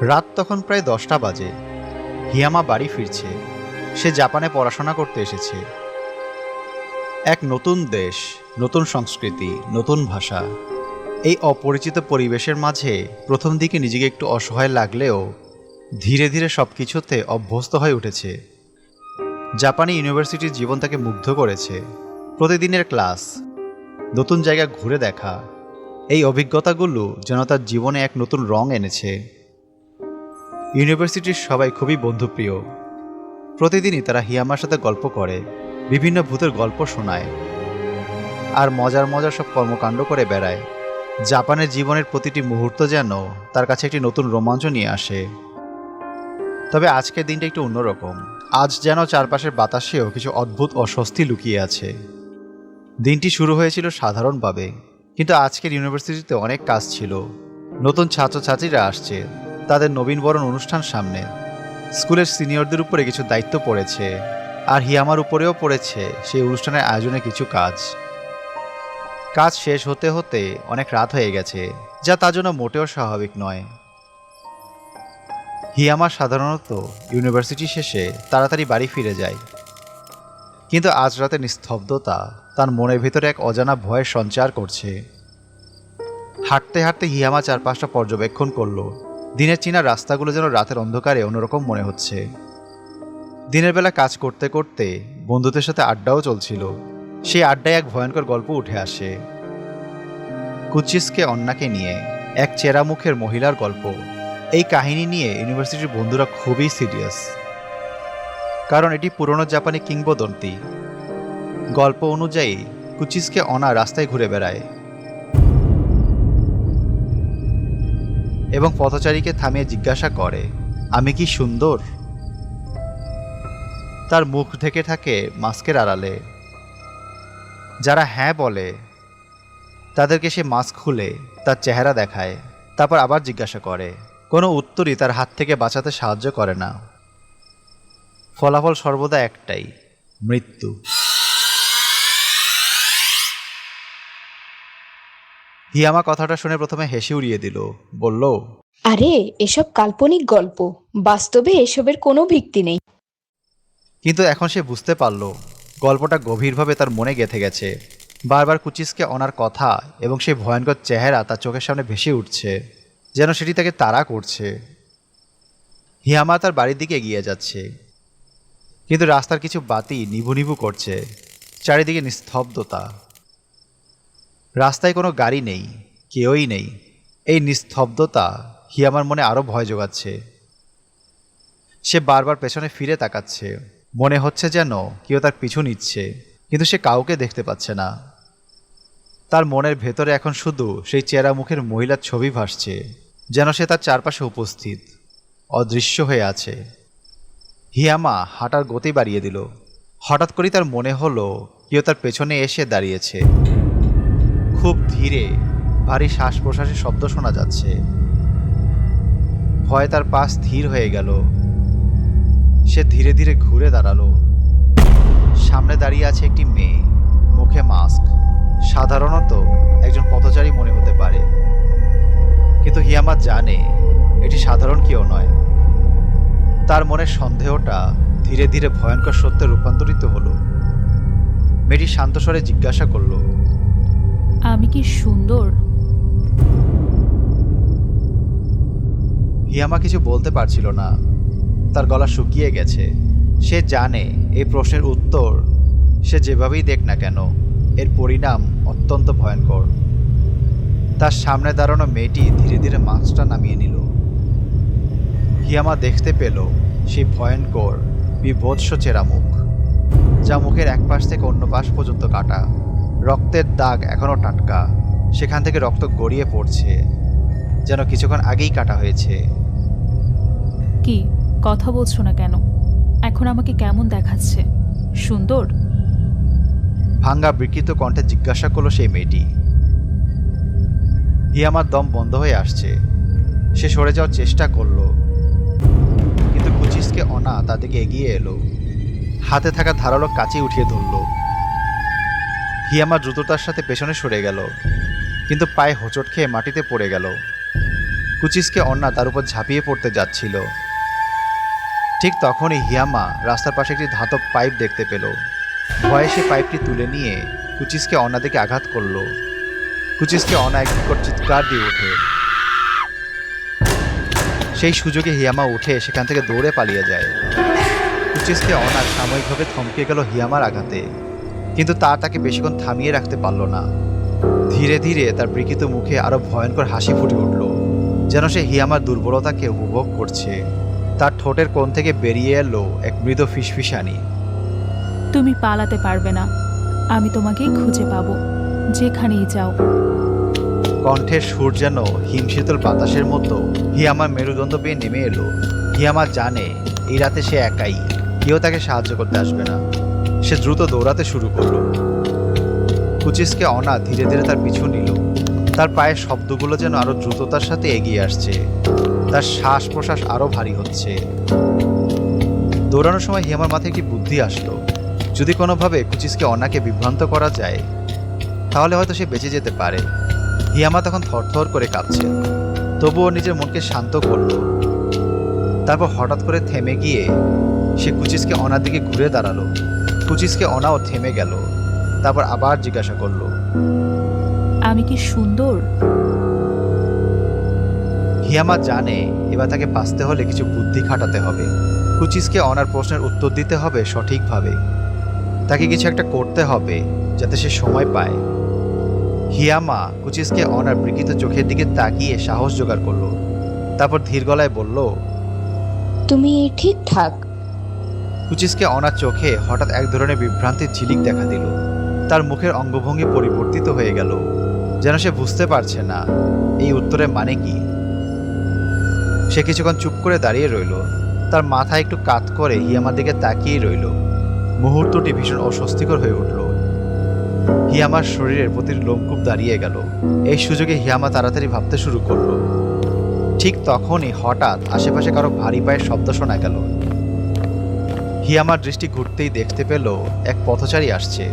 রাত তখন প্রায় 10টা বাজে। হিয়ামা বাড়ি ফিরছে। সে জাপানে পড়াশোনা করতে এসেছে। এক নতুন দেশ, নতুন সংস্কৃতি, নতুন ভাষা। এই অপরিচিত পরিবেশের মাঝে প্রথম দিকে নিজেকে একটু অসহায় লাগলেও ধীরে ধীরে সব কিছুতে অভ্যস্ত হয়ে উঠেছে। জাপানি ইউনিভার্সিটির জীবন তাকে মুগ্ধ করেছে। প্রতিদিনের ক্লাস, নতুন জায়গা ঘুরে দেখা, এই অভিজ্ঞতাগুলো যেন তার জীবনে এক নতুন রং এনেছে। ইউনিভার্সিটির সবাই খুবই বন্ধুপ্রিয়। প্রতিদিনই তারা হিয়ামার সাথে গল্প করে, বিভিন্ন ভূতের গল্প শোনায় আর মজার মজার সব কর্মকাণ্ড করে বেড়ায়। জাপানের জীবনের প্রতিটি মুহূর্ত যেন তার কাছে একটি নতুন রোমাঞ্চ নিয়ে আসে। তবে আজকের দিনটা একটু অন্যরকম। আজ যেন চারপাশের বাতাসেও কিছু অদ্ভুত অস্বস্তি লুকিয়ে আছে। দিনটি শুরু হয়েছিল সাধারণভাবে, কিন্তু আজকের ইউনিভার্সিটিতে অনেক কাজ ছিল। নতুন ছাত্রছাত্রীরা আসছে, তাদের নবীনবরণ অনুষ্ঠান সামনে। স্কুলের সিনিয়রদের উপরে কিছু দায়িত্ব পড়েছে, আর হিয়ামার উপরেও পড়েছে সেই অনুষ্ঠানের আয়োজনে কিছু কাজ। কাজ শেষ হতে হতে অনেক রাত হয়ে গেছে, যা তার জন্য মোটেও স্বাভাবিক নয়। হিয়ামা সাধারণত ইউনিভার্সিটি শেষে তাড়াতাড়ি বাড়ি ফিরে যায়, কিন্তু আজ রাতে নিস্তব্ধতা তার মনের ভিতরে এক অজানা ভয়ের সঞ্চার করছে। হাঁটতে হাঁটতে হিয়ামা চারপাশটা পর্যবেক্ষণ করলো। দিনের চেনা রাস্তাগুলো যেন রাতের অন্ধকারে অন্যরকম মনে হচ্ছে। দিনের বেলা কাজ করতে করতে বন্ধুদের সাথে আড্ডাও চলছিল। সেই আড্ডায় এক ভয়ঙ্কর গল্প উঠে আসে। কুচিসকে অন্নাকে নিয়ে এক চেরা মুখের মহিলার গল্প। এই কাহিনী নিয়ে ইউনিভার্সিটির বন্ধুরা খুবই সিরিয়াস, কারণ এটি পুরনো জাপানি কিংবদন্তি। গল্প অনুযায়ী কুচিসকে অনা রাস্তায় ঘুরে বেড়ায় এবং পথচারীকে থামিয়ে জিজ্ঞাসা করে, আমি কি সুন্দর? তার মুখ ঢেকে থাকে মাস্কের আড়ালে। যারা হ্যাঁ বলে তাদেরকে সে মাস্ক খুলে তার চেহারা দেখায়, তারপর আবার জিজ্ঞাসা করে। কোনো উত্তরই তার হাত থেকে বাঁচাতে সাহায্য করে না। ফলাফল সর্বদা একটাই, মৃত্যু। হিয়ামা কথাটা শুনে প্রথমে হেসে উড়িয়ে দিল, বলল, আরে এসব কাল্পনিক গল্প, বাস্তবে এসবের কোনো ভিত্তি নেই। কিন্তু এখন সে বুঝতে পারল গল্পটা গভীরভাবে তার মনে গেঁথে গেছে। বারবার কুচিসকে অনার কথা এবং সেই ভয়ঙ্কর চেহারা তার চোখের সামনে ভেসে উঠছে, যেন সেটি তাকে তাড়া করছে। হিয়ামা তার বাড়ির দিকে এগিয়ে যাচ্ছে, কিন্তু রাস্তার কিছু বাতি নিভু নিভু করছে। চারিদিকে নিস্তব্ধতা। রাস্তায় কোনো গাড়ি নেই, কেউই নেই। এই নিস্তব্ধতা হিয়ামার মনে আরও ভয় জোগাচ্ছে। সে বারবার পেছনে ফিরে তাকাচ্ছে, মনে হচ্ছে যেন কেউ তার পিছু নিচ্ছে, কিন্তু সে কাউকে দেখতে পাচ্ছে না। তার মনের ভেতরে এখন শুধু সেই চেরা মুখের মহিলার ছবি ভাসছে, যেন সে তার চারপাশে উপস্থিত, অদৃশ্য হয়ে আছে। হিয়ামা হাঁটার গতি বাড়িয়ে দিল। হঠাৎ করেই তার মনে হলো কেউ তার পেছনে এসে দাঁড়িয়েছে। খুব ধীরে ভারী শ্বাস প্রশ্বাসের শব্দ শোনা যাচ্ছে। ভয়ে তার পা স্থির হয়ে গেল। সে ধীরে ধীরে ঘুরে দাঁড়ালো। সামনে দাঁড়িয়ে আছে একটি মেয়ে, মুখে মাস্ক। সাধারণত একজন পথচারী মনে হতে পারে, কিন্তু হিয়ামা জানে এটি সাধারণ কেউ নয়। তার মনের সন্দেহটা ধীরে ধীরে ভয়ঙ্কর সত্যে রূপান্তরিত হলো। মেয়েটি শান্ত স্বরে জিজ্ঞাসা করল, আমি কি সুন্দর? হিয়ামা কিছু বলতে পারছিল না। তার গলা শুকিয়ে গেছে। সে জানে এই প্রশ্নের উত্তর সে যেভাবেই দেখ না কেন, এর পরিণাম অত্যন্ত ভয়ঙ্কর। তার সামনে দাঁড়ানো মেয়েটি ধীরে ধীরে মাস্কটা নামিয়ে নিল। হিয়ামা দেখতে পেল সেই ভয়ঙ্কর বিভৎস চেরা মুখ, যা মুখের এক পাশ থেকে অন্য পাশ পর্যন্ত কাটা। রক্তের দাগ এখনও টাটকা, সেখান থেকে রক্ত গড়িয়ে পড়ছে, যেন কিছুক্ষণ আগেই কাটা হয়েছে। কি কথা বলছো না কেন? এখন আমাকে কেমন দেখাচ্ছে? সুন্দর? ভাঙ্গা বিকৃত কণ্ঠে জিজ্ঞাসা করলো সেই মেয়েটি। হিয়ামার দম বন্ধ হয়ে আসছে। সে সরে যাওয়ার চেষ্টা করলো, কিন্তু কুচিসকে অনা তার দিকে এগিয়ে এলো। হাতে থাকা ধারালো কাঁচি উঠিয়ে ধরল। হিয়ামা দ্রুততার সাথে পেছনে সরে গেল, কিন্তু পায়ে হোঁচট খেয়ে মাটিতে পড়ে গেল। কুচিসকে অন্না তার উপর ঝাঁপিয়ে পড়তে যাচ্ছিল। ঠিক তখনই হিয়ামা রাস্তার পাশে একটি ধাতব পাইপ দেখতে পেল। ভয়ে সে পাইপটি তুলে নিয়ে কুচিসকে অন্না দিকে আঘাত করল। কুচিসকে অন্না এক বিকট চিৎকার দিয়ে ওঠে। সেই সুযোগে হিয়ামা উঠে সেখান থেকে দৌড়ে পালিয়ে যায়। কুচিসকে অন্না সাময়িকভাবে থমকে গেল হিয়ামার আঘাতে, কিন্তু তাকে বেশিক্ষণ থামিয়ে রাখতে পারল না। ধীরে ধীরে তার বিকৃত মুখে আরো ভয়ঙ্কর হাসি ফুটে উঠল, যেন সে হিয়ামার দুর্বলতাকে উপভোগ করছে। তার ঠোঁটের কোণ থেকে বেরিয়ে এলো এক মৃদু ফিসফিসানি। তুমি পালাতে পারবে না, আমি তোমাকেই খুঁজে পাবো যেখানেই যাও। কণ্ঠের সুর যেন হিমশীতল বাতাসের মতো হিয়ামার মেরুদণ্ড পেয়ে নেমে এলো। হিয়ামা জানে এই রাতে সে একাই, কেউ তাকে সাহায্য করতে আসবে না। সে দ্রুত দৌড়াতে শুরু করলো। কুচিসকে অনা ধীরে ধীরে তার পিছু নিল। তার পায়ের শব্দগুলো যেন আরো দ্রুততার সাথে এগিয়ে আসছে। তার শ্বাস প্রশ্বাস আরো ভারী হচ্ছে। দৌড়ানোর সময় হিয়ামার মাথায় একটি বুদ্ধি আসলো। যদি কোনোভাবে কুচিসকে অনাকে বিভ্রান্ত করা যায়, তাহলে হয়তো সে বেঁচে যেতে পারে। হিয়ামা তখন থরথর করে কাঁপছে, তবুও নিজের মনকে শান্ত করল। তারপর হঠাৎ করে থেমে গিয়ে সে কুচিসকে অনার দিকে ঘুরে দাঁড়ালো। কুচিসকে অনাও থেমে গেল। তারপর আবার জিজ্ঞাসা করলো, আমি কি সুন্দর? হিয়ামা জানে এবার তাকে বাঁচতে হলে কিছু বুদ্ধি খাটাতে হবে। কুচিসকে অনার প্রশ্নের উত্তর দিতে হবে সঠিকভাবে। তাকে কিছু একটা করতে হবে যাতে সে সময় পায়। হিয়ামা কুচিসকে অনার বিকৃত চোখের দিকে তাকিয়ে সাহস জোগাড় করলো। তারপর ধীর গলায় বলল, তুমি ঠিকঠাক? কুচিসকে অনার চোখে হঠাৎ এক ধরনের বিভ্রান্তির ঝিলিক দেখা দিল। তার মুখের অঙ্গভঙ্গি পরিবর্তিত হয়ে গেল, যেন সে বুঝতে পারছে না এই উত্তরের মানে কি। সে কিছুক্ষণ চুপ করে দাঁড়িয়ে রইল। তার মাথা একটু কাত করে হিয়ামার দিকে তাকিয়ে রইল। মুহূর্তটি ভীষণ অস্বস্তিকর হয়ে উঠল। হিয়ামার শরীরের প্রতিটি লোমকূপ দাঁড়িয়ে গেল। এই সুযোগে হিয়ামা তাড়াতাড়ি ভাবতে শুরু করলো। ঠিক তখনই হঠাৎ আশেপাশে কারো ভারী পায়ের শব্দ শোনা গেল। হিয়ামার দৃষ্টি ঘুরতেই দেখতে পেল এক পথচারী আসছে।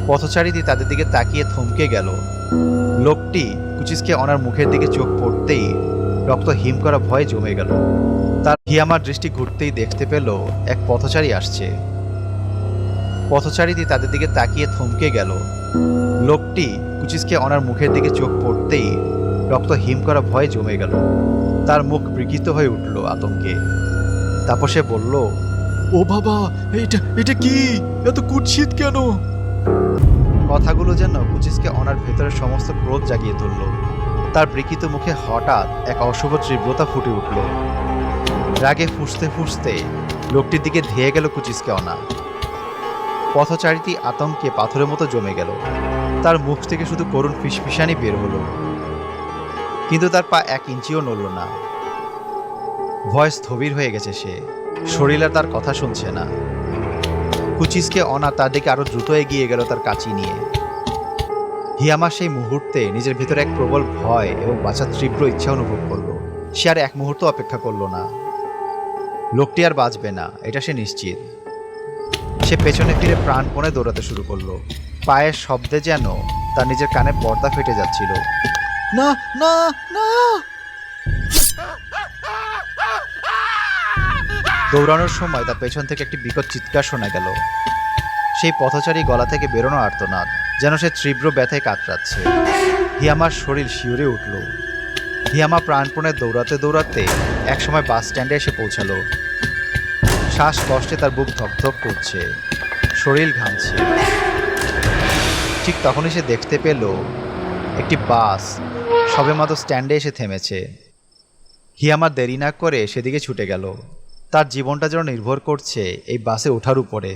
পথচারীটি তাদের দিকে তাকিয়ে থমকে গেল। লোকটি কুচিসকে অনার মুখের দিকে চোখ পড়তেই রক্ত হিম করা ভয়ে জমে গেল। তার হিয়ামার দৃষ্টি ঘুরতেই দেখতে পেল এক পথচারী আসছে। পথচারীটি তাদের দিকে তাকিয়ে থমকে গেল। লোকটি কুচিসকে অনার মুখের দিকে চোখ পড়তেই রক্ত হিম করা ভয়ে জমে গেল। তার মুখ বিকৃত হয়ে উঠল আতঙ্কে। তারপর সে বলল, ও বাবা, এটা কি? এত কুৎসিত কেন? কথাগুলো যেন কুচিসকে অনার ভেতরের সমস্ত ক্রোধ জাগিয়ে তুলল। তার বিকৃত মুখে হঠাৎ এক অশুভ তীব্রতা ফুটে উঠল। রাগে ফুঁসতে ফুঁসতে লোকটির দিকে ধেয়ে গেল কুচিসকে অনা। পথচারীটি আতঙ্কে পাথরের মতো জমে গেল। তার মুখ থেকে শুধু করুণ ফিসফিসানি বের হলো, কিন্তু তার পা 1 ইঞ্চিও নড়ল না। ভয় স্থবির হয়ে গেছে সে। শরীর আর তার কথা শুনছে না। কুচিসকে অনা তার দিকে আরো দ্রুত এগিয়ে গেল তার কাঁচি নিয়ে। হিয়ামা সেই মুহূর্তে নিজের ভিতরে এক প্রবল ভয় এবং বাঁচার তীব্র ইচ্ছা অনুভব করলো। সে আর এক মুহূর্ত অপেক্ষা করলো না। লোকটি আর বাঁচবে না, এটা সে নিশ্চিত। সে পেছনে ফিরে প্রাণপণে দৌড়াতে শুরু করলো। পায়ের শব্দে যেন তার নিজের কানে পর্দা ফেটে যাচ্ছিল। না না না! দৌড়ানোর সময় তার পেছন থেকে একটি বিকট চিৎকার শোনা গেল। সেই পথচারী গলা থেকে বেরোনো আর্তনাদ, যেন সে তীব্র ব্যথায় কাতরাচ্ছে। হিয়ামার শরীর শিউরে উঠল। হিয়ামা প্রাণপণে দৌড়াতে দৌড়াতে একসময় বাস স্ট্যান্ডে এসে পৌঁছালো। শ্বাসকষ্টে তার বুক ধকধক করছে, শরীর ঘামছে। ঠিক তখনই সে দেখতে পেল একটি বাস সবেমাত্র স্ট্যান্ডে এসে থেমেছে। হিয়ামা দেরি না করে সেদিকে ছুটে গেল। তার জীবনটা যেন নির্ভর করছে এই বাসে ওঠার উপরে।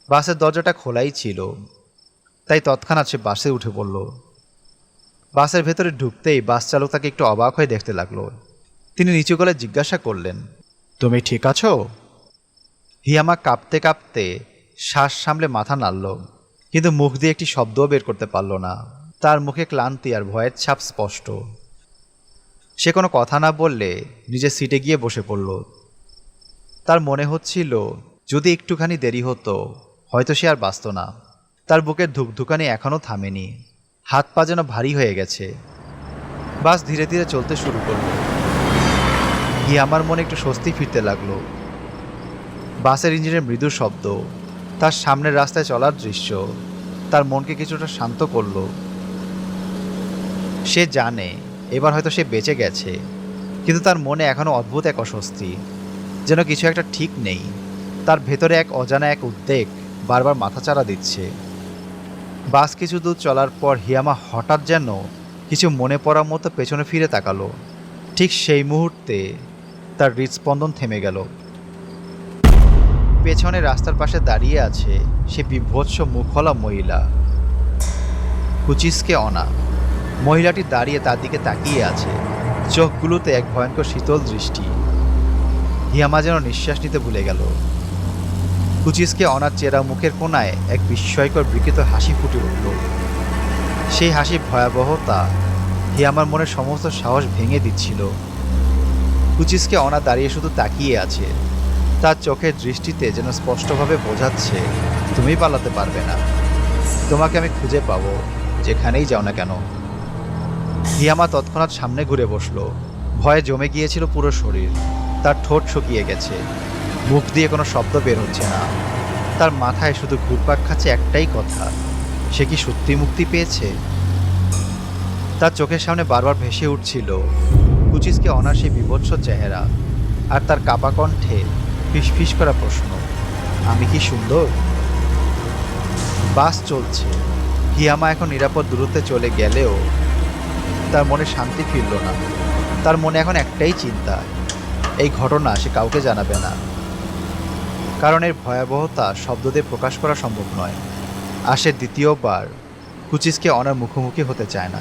বাসের দরজাটা খোলাই ছিল, তাই তৎক্ষণাৎ সে বাসে উঠে পড়ল। বাসের ভেতরে ঢুকতেই বাস চালক তাকে একটু অবাক হয়ে দেখতে লাগলো। তিনি নিচু গলায় জিজ্ঞাসা করলেন, তুমি ঠিক আছো? হিয়ামা কাঁপতে কাঁপতে শ্বাস সামলে মাথা নাড়ল, কিন্তু মুখ দিয়ে একটি শব্দও বের করতে পারল না। তার মুখে ক্লান্তি আর ভয়ের ছাপ স্পষ্ট। সে কোনো কথা না বললে নিজের সিটে গিয়ে বসে পড়ল। তার মনে হচ্ছিল যদি একটুখানি দেরি হতো হয়তো সে আর বাঁচত না। তার বুকের ধুকধুকানি এখনও থামেনি, হাত পা যেন ভারী হয়ে গেছে। বাস ধীরে ধীরে চলতে শুরু করলো। হিয়ামার মনে একটু স্বস্তি ফিরতে লাগলো। বাসের ইঞ্জিনের মৃদু শব্দ, তার সামনের রাস্তায় চলার দৃশ্য তার মনকে কিছুটা শান্ত করলো। সে জানে এবার হয়তো সে বেঁচে গেছে, কিন্তু তার মনে এখনো অদ্ভুত এক অস্বস্তি, যেন কিছু একটা ঠিক নেই। তার ভেতরে এক অজানা এক উদ্বেগ বারবার মাথাচাড়া দিচ্ছে। বাস কিছু দূর চলার পর হিয়ামা হঠাৎ যেন কিছু মনে পড়ার মতো পেছনে ফিরে তাকালো। ঠিক সেই মুহূর্তে তার হৃদস্পন্দন থেমে গেল। পেছনে রাস্তার পাশে দাঁড়িয়ে আছে সে বিভৎস মুখলা মহিলা, কুচিসকে অনা। মহিলাটি দাঁড়িয়ে তার দিকে তাকিয়ে আছে, চোখগুলোতে এক ভয়ঙ্কর শীতল দৃষ্টি। হিয়ামা যেন নিঃশ্বাস নিতে ভুলে গেল। কুচিসকে অনার চেরা মুখের কোণায় এক বিস্ময়কর বিকৃত হাসি ফুটে উঠল। সেই হাসির ভয়াবহতা হিয়ামার মনের সমস্ত সাহস ভেঙে দিচ্ছিল। কুচিসকে অনা দাঁড়িয়ে শুধু তাকিয়ে আছে, তার চোখের দৃষ্টিতে যেন স্পষ্টভাবে বোঝাচ্ছে, তুমি পালাতে পারবে না, তোমাকে আমি খুঁজে পাবো যেখানেই যাও না কেন। হিয়ামা তৎক্ষণাৎ সামনে ঘুরে বসলো। ভয়ে জমে গিয়েছিল পুরো শরীর, তার ঠোঁট শুকিয়ে গেছে, মুখ দিয়ে কোনো শব্দ বের হচ্ছে না। তার মাথায় শুধু ঘুরপাক খাচ্ছে একটাই কথা, সে কি সত্যি মুক্তি পেয়েছে? তার চোখের সামনে বারবার ভেসে উঠছিল কুচিসকে অনার সেই বিভৎস চেহারা, আর তার কাপা কণ্ঠে ফিসফিস করা প্রশ্ন, আমি কি সুন্দর? বাস চলছে। হিয়ামা এখন নিরাপদ দূরত্বে চলে গেলেও তার মনে শান্তি ফিরল না। তার মনে এখন একটাই চিন্তা, এই ঘটনা সে কাউকে জানাবে না, কারণ এর ভয়াবহতা শব্দ দিয়ে প্রকাশ করা সম্ভব নয়। আর সে দ্বিতীয়বার কুচিসকে অনার মুখোমুখি হতে চায় না।